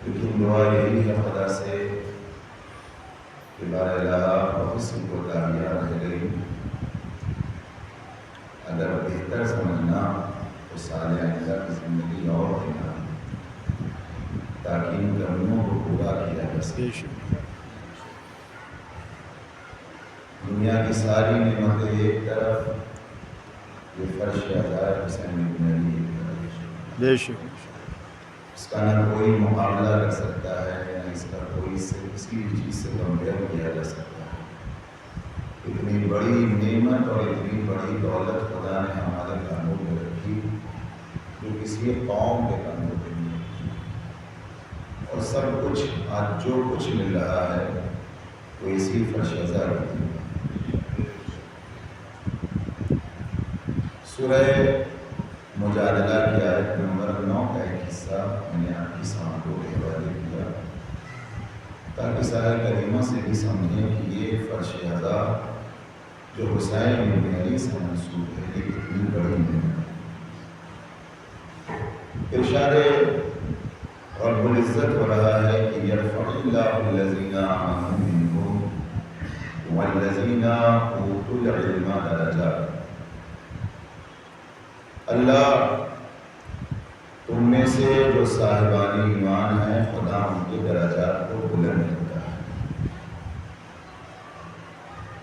لیکن دعا یہی ہے خدا سے کہ بار الہ حسن کو کامیاب رہ گئی، اگر بہتر سمجھنا تو سال آئندہ کی زندگی اور دینا تاکہ ان کمیوں کو پورا کیا جا سکے۔ دنیا کی ساری نعمتیں ایک طرف، یہ فرش عزائر حسین ابن علی بے شک اس کا نہ کوئی مقابلہ کر سکتا ہے، نہ اس کا کوئی سے کسی بھی چیز سے کمپیئر کیا جا سکتا ہے۔ اتنی بڑی نعمت اور اتنی بڑی دولت خدا نے ہمارے کانوں میں رکھی جو کسی قوم کے کانوں پہ نہیں، اور سب کچھ آج جو کچھ مل رہا ہے وہ اسی فرش عزائر کی۔ سورہ مجادلہ کی آیت نمبر 9 کا ایک حصہ میں نے آپ کی سامعوں کے حوالے کیا تاکہ سارے کریمہ سے بھی سمجھیں کہ یہ فرش عزا جو حسین ابن علی سے منسوب ہے یہ کتنی بڑی نعمت ہے۔ ارشاد رب العزت ہو رہا ہے کہ یرفع اللہ الذین آمنوا منکم والذین اوتوا العلم درجات۔ اللہ تم میں سے جو صاحبان ایمان ہیں خدا ان کے درجات کو بلند کرتا ہے،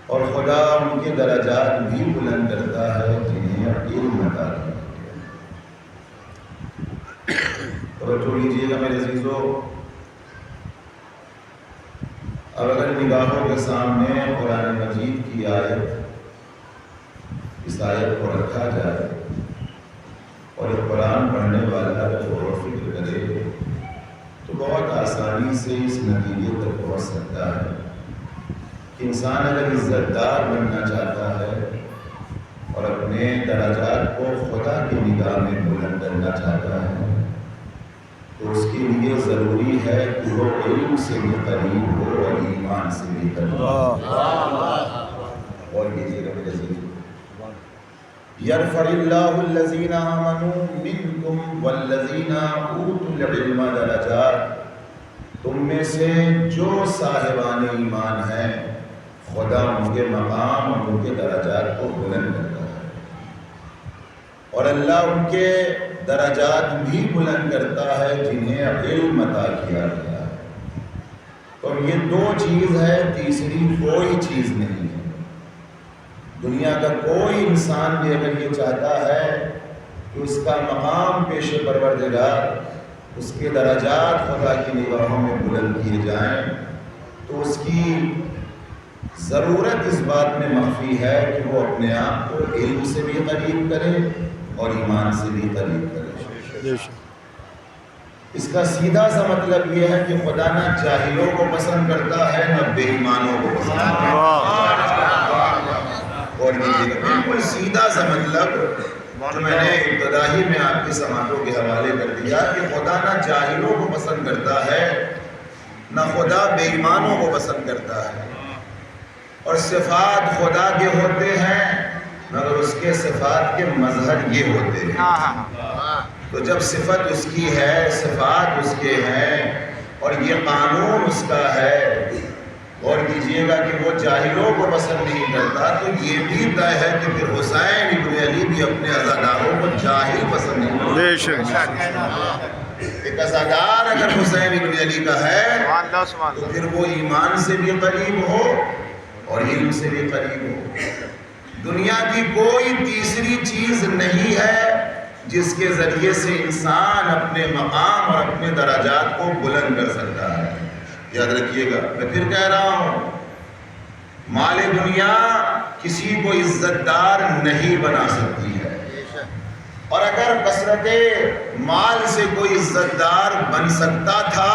اور خدا ان کے درجات بھی بلند کرتا ہے جنہیں علم عطا کیا گیا۔ توجہ لیجیے گا میرے عزیزو، اب اگر نگاہوں کے سامنے قرآن مجید کی آیت، اس آیت کو رکھا جائے اور ایک قرآن پڑھنے والا غور و فکر کرے تو بہت آسانی سے اس نتیجے تک پہنچ سکتا ہے کہ انسان اگر عزت دار بننا چاہتا ہے اور اپنے درجات کو خدا کی نگاہ میں بلند کرنا چاہتا ہے تو اس کے لیے ضروری ہے کہ وہ علم سے بھی قریب ہو اور ایمان سے بھی قریب ہو۔ اور کیجیے گا میرے عزیز، یرفع اللہ الذین آمنوا منکم والذین اوتوا العلم درجات۔ تم میں سے جو صاحبان ایمان ہیں خدا ان کے مقام اور ان کے درجات کو بلند کرتا ہے، اور اللہ ان کے درجات بھی بلند کرتا ہے جنہیں علم عطا کیا گیا ہے۔ تو یہ دو چیز ہے، تیسری کوئی چیز نہیں ہے۔ دنیا کا کوئی انسان بھی اگر یہ چاہتا ہے کہ اس کا مقام پیش پروردگار، اس کے درجات خدا کی نگاہوں میں بلند کیے جائیں، تو اس کی ضرورت اس بات میں مخفی ہے کہ وہ اپنے آپ کو علم سے بھی قریب کرے اور ایمان سے بھی قریب کرے۔ اس کا سیدھا سا مطلب یہ ہے کہ خدا نہ جاہلوں کو پسند کرتا ہے نہ بے ایمانوں کو پسند کرتا ہے۔ اور یہ بالکل سیدھا سا مطلب جو میں نے ابتدائی میں آپ کی سماعتوں کے حوالے کر دیا کہ خدا نہ جاہلوں کو پسند کرتا ہے نہ خدا بے ایمانوں کو پسند کرتا ہے، اور صفات خدا کے ہوتے ہیں مگر اس کے صفات کے مظہر یہ ہوتے ہیں۔ تو جب صفت اس کی ہے، صفات اس کے ہیں اور یہ قانون اس کا ہے، غور کیجئے گا کہ وہ جاہلوں کو پسند نہیں کرتا، تو یہ بھی طے ہے کہ پھر حسین ابن علی بھی اپنے عزاداروں کو جاہل پسند نہیں کرتا۔ ایک عزادار اگر حسین ابن علی کا ہے تو پھر وہ ایمان سے بھی قریب ہو اور علم سے بھی قریب ہو۔ دنیا کی کوئی تیسری چیز نہیں ہے جس کے ذریعے سے انسان اپنے مقام اور اپنے درجات کو بلند کر سکتا ہے۔ یاد رکھیے گا، میں پھر کہہ رہا ہوں، مال دنیا کسی کو عزت دار نہیں بنا سکتی ہے، اور اگر کثرت مال سے کوئی عزت دار بن سکتا تھا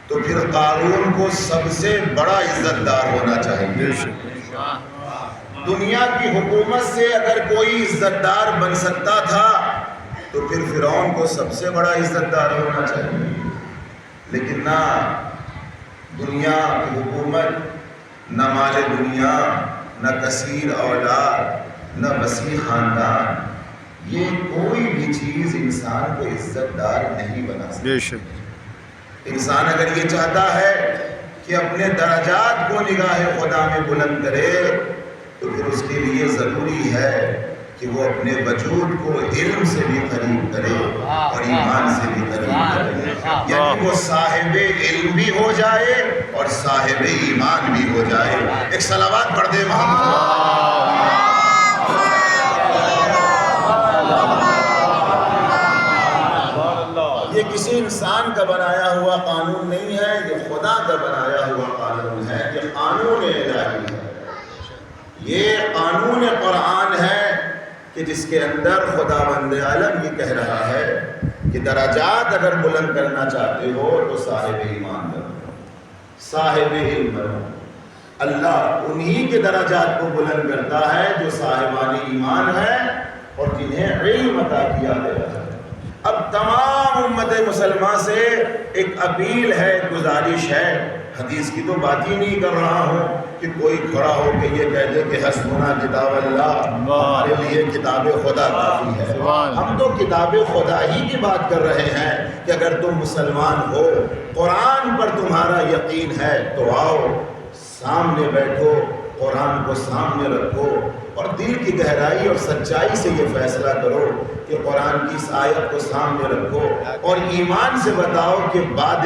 تو پھر قارون کو سب سے بڑا عزت دار ہونا چاہیے۔ دنیا کی حکومت سے اگر کوئی عزت دار بن سکتا تھا تو پھر فرعون کو سب سے بڑا عزت دار ہونا چاہیے، لیکن نہ دنیا کی حکومت، نہ مال دنیا، نہ کثیر اولاد، نہ وسیع خاندان، یہ کوئی بھی چیز انسان کو عزت دار نہیں بنا سکتی۔ انسان اگر یہ چاہتا ہے کہ اپنے درجات کو نگاہ خدا میں بلند کرے تو پھر اس کے لیے ضروری ہے کہ وہ اپنے وجود کو علم سے بھی قریب کرے اور ایمان سے بھی قریب کرے، یعنی وہ صاحب علم بھی ہو جائے اور صاحب ایمان بھی ہو جائے۔ ایک صلوات پڑھ دے محمد۔ یہ کسی انسان کا بنایا ہوا قانون نہیں ہے، یہ خدا کا بنایا ہوا قانون ہے، یہ قانون الہی ہے، یہ قانون قرآن ہے کہ جس کے اندر خداوند عالم یہ کہہ رہا ہے کہ درجات اگر بلند کرنا چاہتے ہو تو صاحب ایمان بنو، صاحب علم بنو۔ اللہ انہی کے درجات کو بلند کرتا ہے جو صاحبان ایمان ہے اور جنہیں علم عطا کیا گیا ہے۔ اب تمام امت مسلمہ سے ایک اپیل ہے، گزارش ہے، حدیث کی تو بات ہی نہیں کر رہا ہوں کہ کوئی کھڑا ہو کے یہ کہہ دے کہ حسبنا کتاب اللہ، ہمارے لیے کتاب خدا کافی ہے۔ ہم تو کتاب خدا ہی کی بات کر رہے ہیں کہ اگر تم مسلمان ہو، قرآن پر تمہارا یقین ہے تو آؤ سامنے بیٹھو، قرآن کو سامنے رکھو اور دل کی گہرائی اور سچائی سے یہ فیصلہ کرو کہ قرآن کی اس آیت کو سامنے رکھو اور ایمان سے بتاؤ کہ بعد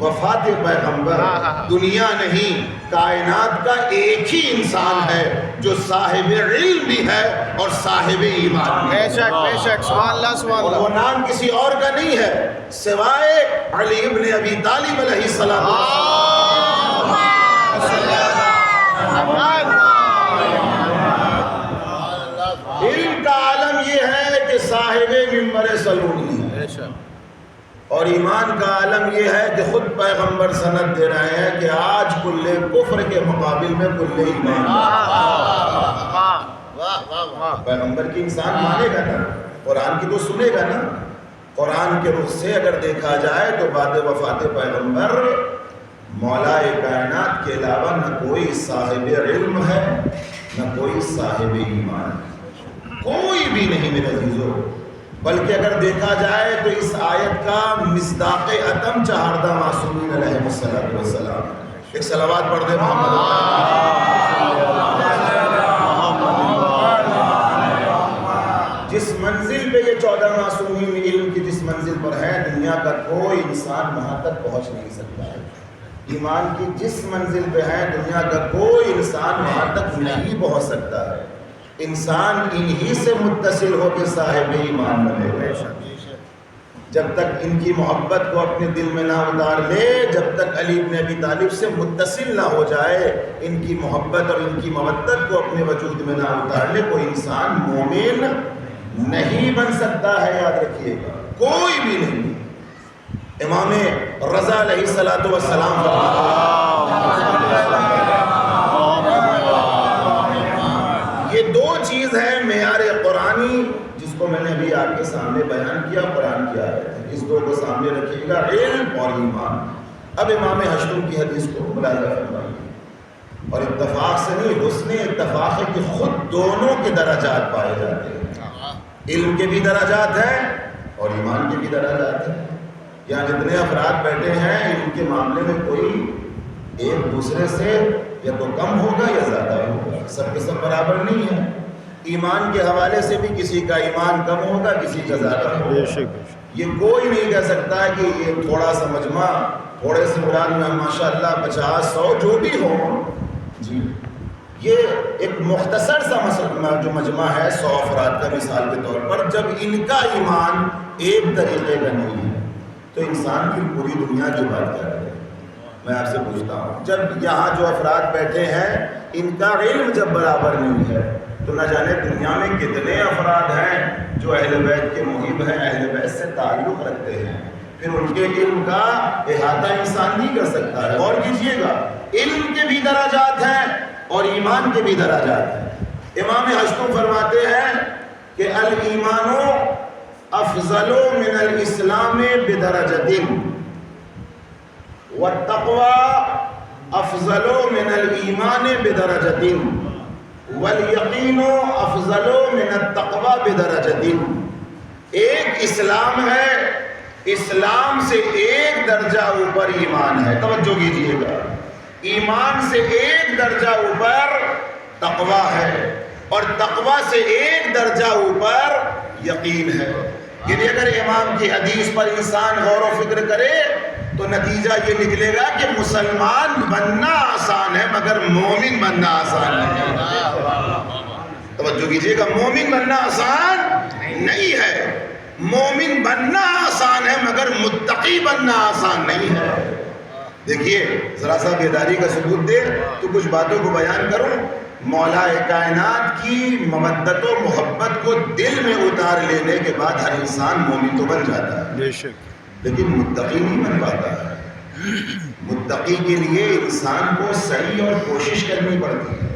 وفات پیغمبر دنیا نہیں کائنات کا ایک ہی انسان ہے جو صاحب علم بھی ہے اور صاحب ایمان بھی ہے۔ بے شک سبحان اللہ سبحان اور اللہ۔ وہ نام کسی اور کا نہیں ہے سوائے علی ابن ابی طالب علیہ السلام۔ علم کا عالم یہ ہے کہ صاحب منبر صلونی ہے، اور ایمان کا عالم یہ ہے کہ خود پیغمبر سند دے رہے ہیں کہ آج کل کفر کے مقابل میں کل ایمان۔ پیغمبر کی انسان مانے گا نا، قرآن کی تو سنے گا نا۔ قرآن کے رخ سے اگر دیکھا جائے تو بعد وفات پیغمبر مولا کائنات کے علاوہ نہ کوئی صاحب علم ہے نہ کوئی صاحب ایمان ہے، کوئی بھی نہیں میرے عزیزو۔ بلکہ اگر دیکھا جائے تو اس آیت کا مصداق اتم چہاردہ معصومین علیہ السلام۔ ایک صلوات پڑھ دے محمد۔ جس منزل پہ یہ 14 معصومین علم کی جس منزل پر ہے، دنیا کا کوئی انسان وہاں تک پہنچ نہیں سکتا ہے۔ ایمان کی جس منزل پہ ہے، دنیا کا کوئی انسان وہاں تک نہیں پہنچ سکتا ہے۔ انسان انہی سے متصل ہو کے صاحب ایمان بنے گا۔ جب تک ان کی محبت کو اپنے دل میں نہ اتار لے، جب تک علی بن ابی طالب سے متصل نہ ہو جائے، ان کی محبت اور ان کی مودت کو اپنے وجود میں نہ اتار لے، کوئی انسان مومن نہیں بن سکتا ہے۔ یاد رکھیے گا، کوئی بھی نہیں۔ امام رضا علیہ السلام یہ دو چیز ہے معیار قرآنی جس کو میں نے ابھی آپ کے سامنے بیان کیا، قرآن کی آیت ہے، اس دو کو سامنے رکھیے گا، علم اور ایمان۔ اب امام حشتم کی حدیث کو ملاحظہ فرمائیے، اور اتفاق سے نہیں، حسن اتفاق ہے کہ خود دونوں کے درجات پائے جاتے ہیں۔ علم کے بھی درجات ہیں اور ایمان کے بھی درجات ہیں۔ یہاں جتنے افراد بیٹھے ہیں ان کے معاملے میں کوئی ایک دوسرے سے یا تو کم ہوگا یا زیادہ ہوگا، سب کے سب برابر نہیں ہے۔ ایمان کے حوالے سے بھی کسی کا ایمان کم ہوگا، کسی کا زیادہ ہوگا۔ یہ کوئی نہیں کہہ سکتا ہے کہ یہ تھوڑا سا مجمع، تھوڑے سے مراد میں ماشاءاللہ 50-100 جو بھی ہوں، جی یہ ایک مختصر سا جو مجمع ہے 100 افراد کا مثال کے طور پر، جب ان کا ایمان ایک طریقے کا نہیں ہے تو انسان کی پوری دنیا کی بات کیا کرے۔ میں آپ سے پوچھتا ہوں، جب یہاں جو افراد بیٹھے ہیں ان کا علم جب برابر نہیں ہے تو نہ جانے دنیا میں کتنے افراد ہیں جو اہل بیت کے محب ہیں، اہل بیت سے تعلق رکھتے ہیں، پھر ان کے علم کا احاطہ انسان نہیں کر سکتا ہے۔ غور کیجیے گا، علم کے بھی درجات ہیں اور ایمان کے بھی درجات ہیں۔ امام حشتم فرماتے ہیں کہ الایمان افضل من الاسلام بدرجۃ والتقوى افضل من الایمان بدرجۃ والیقین افضل من التقوى بدرجۃ۔ ایک اسلام ہے اسلام سے ایک درجہ اوپر ایمان ہے. توجہ کیجیے گا, ایمان سے ایک درجہ اوپر تقویٰ ہے, اور تقویٰ سے ایک درجہ اوپر یقین ہے. یعنی اگر امام کی حدیث پر انسان غور و فکر کرے تو نتیجہ یہ نکلے گا کہ مسلمان بننا آسان ہے مگر مومن بننا آسان نہیں ہے. توجہ کیجیے گا, مومن بننا آسان نہیں ہے. مومن بننا آسان ہے مگر متقی بننا آسان نہیں ہے. دیکھیے ذرا سا بیداری کا ثبوت دے تو کچھ باتوں کو بیان کروں. مولا کائنات کی مودت و محبت کو دل میں اتار لینے کے بعد ہر انسان مومن تو بن جاتا ہے, بے شک, لیکن متقی نہیں بن پاتا ہے. متقی کے لیے انسان کو صحیح اور کوشش کرنی پڑتی ہے,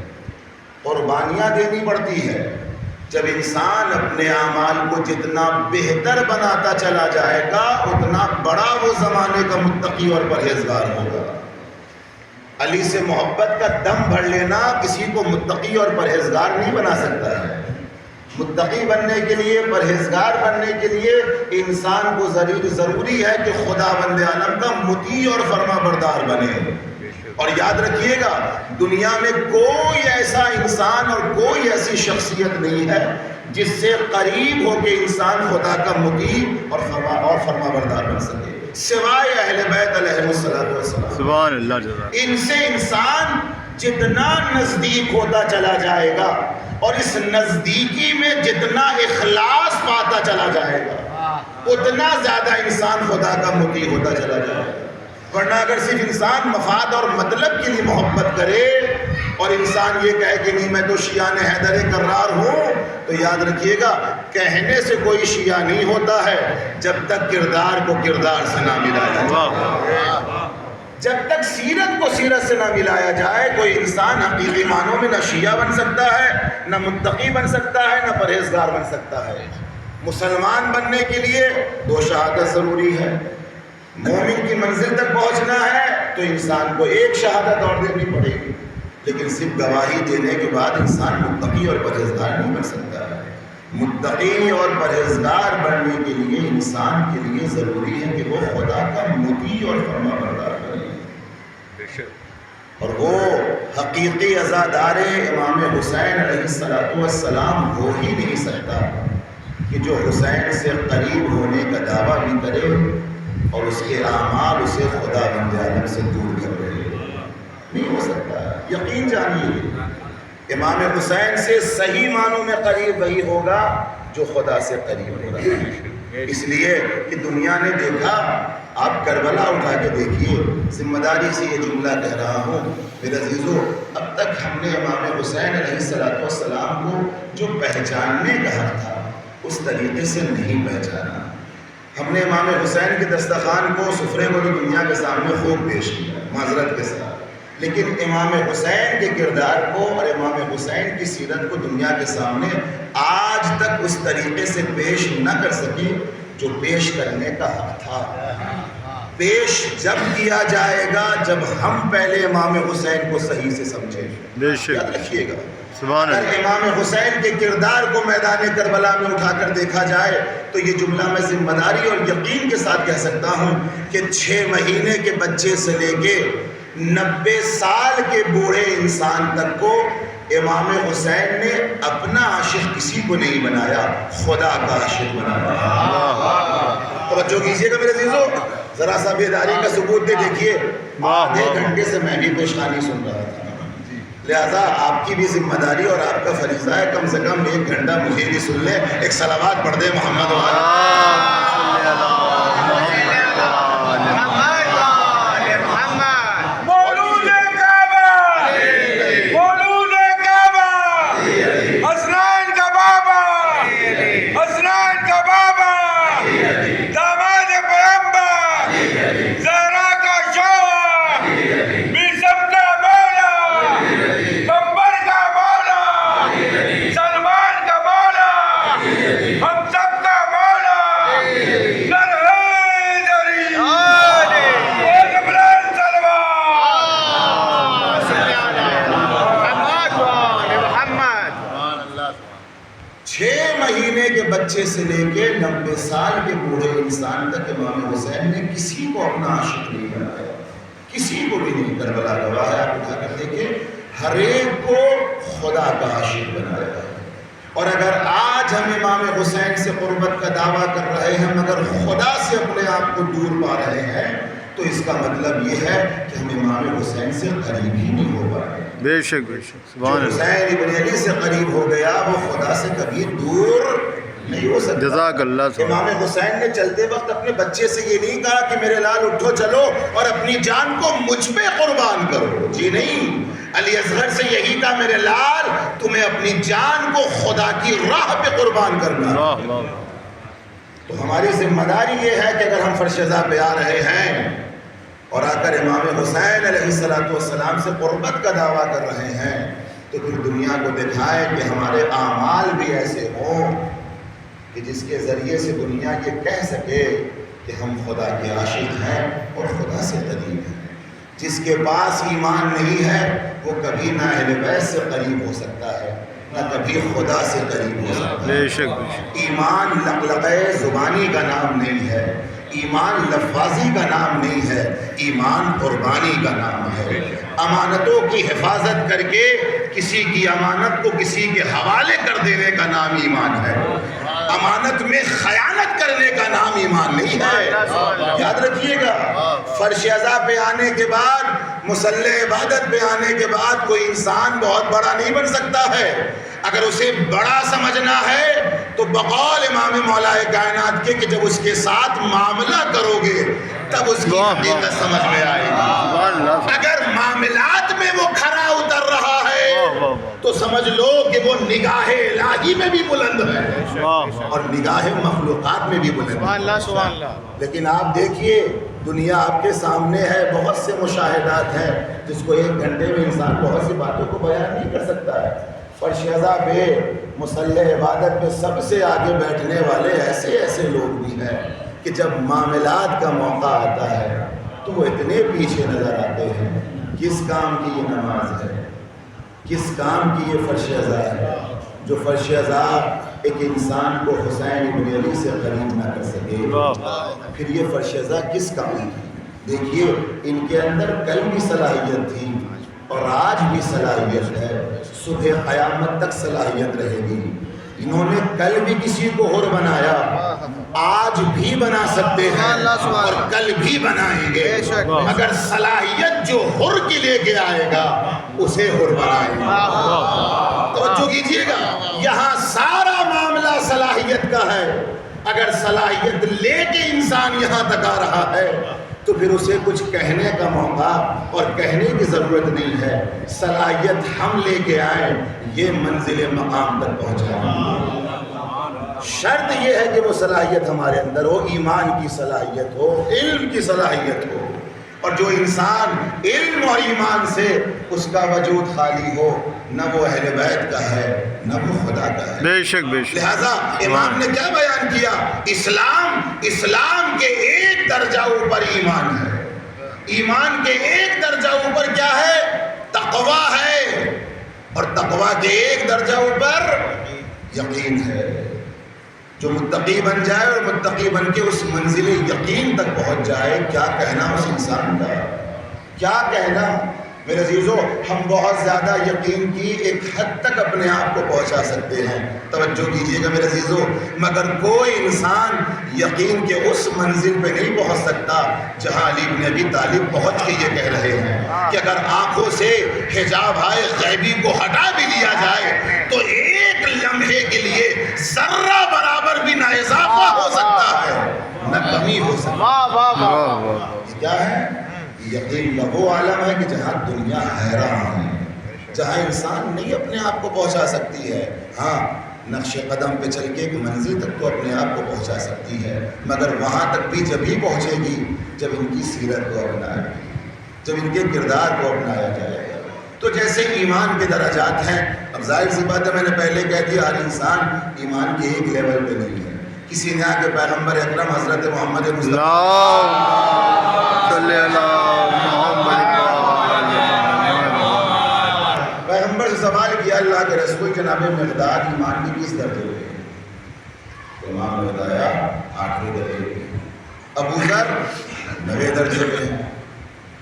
قربانیاں دینی پڑتی ہے. جب انسان اپنے اعمال کو جتنا بہتر بناتا چلا جائے گا اتنا بڑا وہ زمانے کا متقی اور پرہیزگار ہوگا. علی سے محبت کا دم بھر لینا کسی کو متقی اور پرہیزگار نہیں بنا سکتا ہے. متقی بننے کے لیے, پرہیزگار بننے کے لیے انسان کو ضروری ہے کہ خدا بند عالم کا مطیع اور فرما بردار بنے. اور یاد رکھیے گا, دنیا میں کوئی ایسا انسان اور کوئی ایسی شخصیت نہیں ہے جس سے قریب ہو کے انسان خدا کا مطیع اور فرما بردار بن سکے سوائے اہل بیت علیہ السلام. سبحان اللہ. جزاک. ان سے انسان جتنا نزدیک ہوتا چلا جائے گا اور اس نزدیکی میں جتنا اخلاص پاتا چلا جائے گا اتنا زیادہ انسان خدا کا مطیع ہوتا چلا جائے گا. ورنہ اگر صرف انسان مفاد اور مطلب کے لیے محبت کرے اور انسان یہ کہے کہ نہیں میں تو شیعہ حیدر کرار ہوں, تو یاد رکھیے گا کہنے سے کوئی شیعہ نہیں ہوتا ہے جب تک کردار کو کردار سے نہ ملایا جائے. جب تک سیرت کو سیرت سے نہ ملایا جائے کوئی انسان حقیقی معنوں میں نہ شیعہ بن سکتا ہے, نہ متقی بن سکتا ہے, نہ پرہیزگار بن سکتا ہے. مسلمان بننے کے لیے 2 شہادت ضروری ہے. مومن کی منزل تک پہنچنا ہے تو انسان کو 1 شہادت اور دینی پڑے گی, لیکن صرف گواہی دینے کے بعد انسان متقی اور پرہیزگار نہیں بن سکتا ہے. متقی اور پرہیزگار بننے کے لیے انسان کے لیے ضروری ہے کہ وہ خدا کا مطیع اور فرما بردار بنے, اور وہ حقیقی عزادار امام حسین علیہ السلام ہو ہی نہیں سکتا کہ جو حسین سے قریب ہونے کا دعویٰ بھی کرے اور اس کے اعمال اسے خدا بند عالم سے دور کر رہے. نہیں ہو سکتا. یقین جانیے امام حسین سے صحیح معنوں میں قریب وہی ہوگا جو خدا سے قریب ہو رہا ہے. اس لیے کہ دنیا نے دیکھا, آپ کربلا اٹھا کے دیکھیے, ذمہ داری سے یہ جملہ کہہ رہا ہوں میرے عزیزو, اب تک ہم نے امام حسین علیہ السلام کو جو پہچاننے کا حق تھا اس طریقے سے نہیں پہچانا. ہم نے امام حسین کے دسترخوان کو, سفرے کو بھی دنیا کے سامنے خوب پیش کیا معذرت کے ساتھ, لیکن امام حسین کے کردار کو اور امام حسین کی سیرت کو دنیا کے سامنے آج تک اس طریقے سے پیش نہ کر سکی جو پیش کرنے کا حق تھا. پیش جب کیا جائے گا جب ہم پہلے امام حسین کو صحیح سے سمجھیں. یاد رکھیے گا, اگر امام حسین کے کردار کو میدان کربلا میں اٹھا کر دیکھا جائے تو یہ جملہ میں ذمہ داری اور یقین کے ساتھ کہہ سکتا ہوں کہ 6 مہینے کے بچے سے لے کے 90 سال کے بوڑھے انسان تک کو امام حسین نے اپنا عاشق کسی کو نہیں بنایا, خدا کا عاشق بنایا. توجہ کیجیے گا میرے عزیزو, ذرا سا بیداری کا ثبوت دے. دیکھیے آدھے گھنٹے سے میں بھی پیشخانی سن رہا تھا, لہذا آپ کی بھی ذمہ داری اور آپ کا فریضہ ہے کم سے کم 1 گھنٹہ مجھے بھی سن لیں. ایک صلوات پڑھ دیں محمد ہم سب کا مولا بچے سے لے کے 90 سال کے بوڑھے انسان تک امام حسین نے کسی کو اپنا عاشق نہیں بنایا، کسی کو بھی نہیں۔ کربلا گواہ ہے، آپ اٹھا کر دیکھیں، ہر ایک کو خدا کا عاشق بنایا ہے۔ اور اگر آج ہم امام حسین سے قربت کا دعویٰ کر رہے ہیں مگر خدا سے اپنے آپ کو دور پا رہے ہیں تو اس کا مطلب یہ ہے کہ ہم امام حسین سے قریب ہی نہیں ہو پا رہے۔ بے شک بے شک، جو سبحان اللہ، حسین ابن علی سے قریب ہو گیا وہ خدا سے کبھی دور نہیں ہو سکتا۔ جزاک اللہ سبحان امام حسین نے چلتے وقت اپنے بچے سے یہ نہیں کہا کہ میرے لال اٹھو چلو اور اپنی جان کو مجھ پہ قربان کرو، جی نہیں۔ علی اصغر سے یہی کہا میرے لال تمہیں اپنی جان کو خدا کی راہ پہ قربان کرنا۔ واہ واہ، تو ہماری ذمہ داری یہ ہے کہ اگر ہم فرش ازا پہ آ رہے ہیں اور آ کر امام حسین علیہ السلام سے قربت کا دعویٰ کر رہے ہیں تو پھر دنیا کو دکھائے کہ ہمارے اعمال بھی ایسے ہوں کہ جس کے ذریعے سے دنیا یہ کہہ سکے کہ ہم خدا کے عاشق ہیں اور خدا سے قریب ہیں۔ جس کے پاس ایمان نہیں ہے وہ کبھی نہ اہل بیت سے قریب ہو سکتا ہے نہ کبھی خدا سے قریب ہو سکتا ہے۔ بے شک بے شک، ایمان لقلقہ زبانی کا نام نہیں ہے، ایمان لفاظی کا نام نہیں ہے، ایمان قربانی کا نام ہے۔ امانتوں کی حفاظت کر کے کسی کی امانت کو کسی کے حوالے کر دینے کا نام ایمان ہے۔ امانت میں خیانت کرنے کا نام ایمان نہیں ہے، یاد رکھیے گا۔ فرش ازا پہ آنے کے بعد، مصلی عبادت پہ آنے کے بعد کوئی انسان بہت بڑا نہیں بن سکتا ہے۔ اگر اسے بڑا سمجھنا ہے تو بقول امام مولا کائنات کے کہ جب اس کے ساتھ معاملہ کرو گے تب اس کی حقیقت سمجھ میں آئے گی۔ سبحان اللہ، اگر معاملات میں وہ کھرا اتر رہا ہے تو سمجھ لو کہ وہ نگاہ الہی میں بھی بلند ہے اور نگاہ مخلوقات میں بھی بلند سبحان اللہ، سبحان اللہ۔ لیکن آپ دیکھیے دنیا آپ کے سامنے ہے، بہت سے مشاہدات ہیں جس کو ایک گھنٹے میں انسان بہت سی باتوں کو بیان نہیں کر سکتا ہے۔ فرش ازا پہ مصلی عبادت پہ سب سے آگے بیٹھنے والے ایسے ایسے لوگ بھی ہیں کہ جب معاملات کا موقع آتا ہے تو وہ اتنے پیچھے نظر آتے ہیں۔ کس کام کی یہ نماز ہے، کس کام کی یہ فرش ازا ہے جو فرش ازا ایک انسان کو حسین ابن علی سے قریب نہ کر سکے؟ پھر یہ فرش ازا کس کام کی؟ دیکھیے ان کے اندر کل بھی صلاحیت تھی اور آج بھی صلاحیت ہے، صبح قیامت تک صلاحیت رہے گی۔ انہوں نے کل بھی کسی کو حر بنایا، آج بھی بنا سکتے ہیں اور کل بھی بنائیں گے، مگر صلاحیت جو حر کی لے کے آئے گا اسے حر بنائیں گے۔ توجہ کیجئے گا، یہاں سارا معاملہ صلاحیت کا ہے۔ اگر صلاحیت لے کے انسان یہاں تک آ رہا ہے تو پھر اسے کچھ کہنے کا موقع اور کہنے کی ضرورت نہیں ہے۔ صلاحیت ہم لے کے آئیں، یہ منزل مقام تک پہنچائیں۔ شرط یہ ہے کہ وہ صلاحیت ہمارے اندر ہو، ایمان کی صلاحیت ہو، علم کی صلاحیت ہو، اور جو انسان علم اور ایمان سے اس کا وجود خالی ہو نہ وہ اہل بیت کا ہے نہ وہ خدا کا ہے۔ بے شک بے شک، لہذا امام نے کیا بیان کیا؟ اسلام کے ایک درجہ اوپر ایمان ہے، ایمان کے ایک درجہ اوپر کیا ہے؟ تقویٰ ہے، اور تقویٰ کے ایک درجہ اوپر یقین ہے۔ جو متقی بن جائے اور متقی بن کے اس منزل یقین تک پہنچ جائے، کیا کہنا اس انسان کا، کیا کہنا۔ میرے عزیزو، ہم بہت زیادہ یقین کی ایک حد تک اپنے آپ کو پہنچا سکتے ہیں، توجہ کیجئے گا میرے عزیزو، مگر کوئی انسان یقین کے اس منزل پہ نہیں پہنچ سکتا جہاں علی بن ابی طالب پہنچ کے یہ کہہ رہے ہیں کہ اگر آنکھوں سے حجاب غیبی کو ہٹا بھی لیا جائے تو ایک لمحے کے لیے ذرہ برابر بھی نہ اضافہ ہو سکتا ہے نہ کمی ہو سکتا ہے۔ واہ واہ واہ، یہ کیا ہے؟ یقین کا وہ عالم ہے کہ جہاں دنیا حیران ہے، جہاں انسان نہیں اپنے آپ کو پہنچا سکتی ہے۔ ہاں، نقش قدم پہ چل کے ایک منزل تک تو اپنے آپ کو پہنچا سکتی ہے، مگر وہاں تک بھی جب ہی پہنچے گی جب ان کی سیرت کو اپنائے گی، جب ان کے کردار کو اپنایا جائے گا۔ تو جیسے ایمان کے درجات ہیں، اب ظاہر سی بات ہے، میں نے پہلے کہہ دیا ہر انسان ایمان کے ایک لیول پہ نہیں ہے۔ کسی نے آگے پیغمبر اکرم حضرت محمد پیغمبر سے سوال کیا، اللہ کے رسول جناب مقداد ایمان کی کس درجے پہ ہے؟ ابو ذر 9ویں درجے پہ ہیں،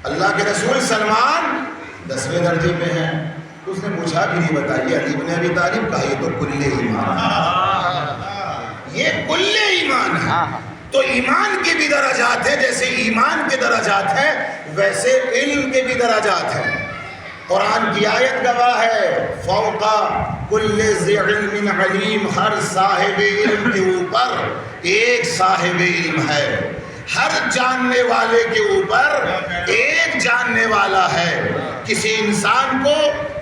اللہ کے رسول سلمان 10ویں درجے پہ ہیں. تو اس نے پوچھا بھی نہیں، بتائیے علی بن ابی طالب، کہا یہ تو کل ایمان ہے، یہ کل ایمان ہے. تو ایمان کے بھی درجات ہیں، جیسے ایمان کے درجات ہیں ویسے علم کے بھی درجات ہیں. قرآن کی آیت گواہ ہے، فوق کل ذی علم علیم، ہر صاحب علم کے اوپر ایک صاحب علم ہے، ہر جاننے والے کے اوپر ایک جاننے والا ہے. کسی انسان کو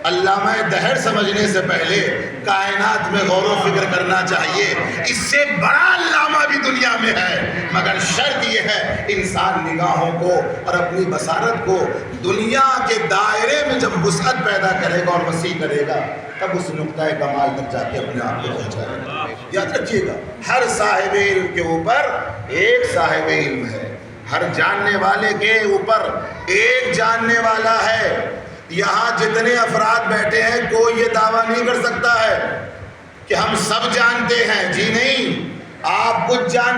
علامہ دہر سمجھنے سے پہلے کائنات میں غور و فکر کرنا چاہیے. اس سے بڑا علامہ بھی دنیا میں ہے، مگر شرط یہ ہے انسان نگاہوں کو اور اپنی بصارت کو دنیا کے دائرے میں جب وسعت پیدا کرے گا اور وسیع کرے گا تب اس نقطۂ کمال تک جا کے اپنے آپ کو پہنچائے گا. یاد رکھیے گا، ہر صاحب علم کے اوپر ایک صاحب علم ہے، ہر جاننے والے کے اوپر ایک جاننے والا ہے. یہاں جتنے افراد بیٹھے ہیں کوئی یہ دعویٰ نہیں کر سکتا ہے کہ ہم سب جانتے ہیں. جی نہیں، آپ کچھ جانتے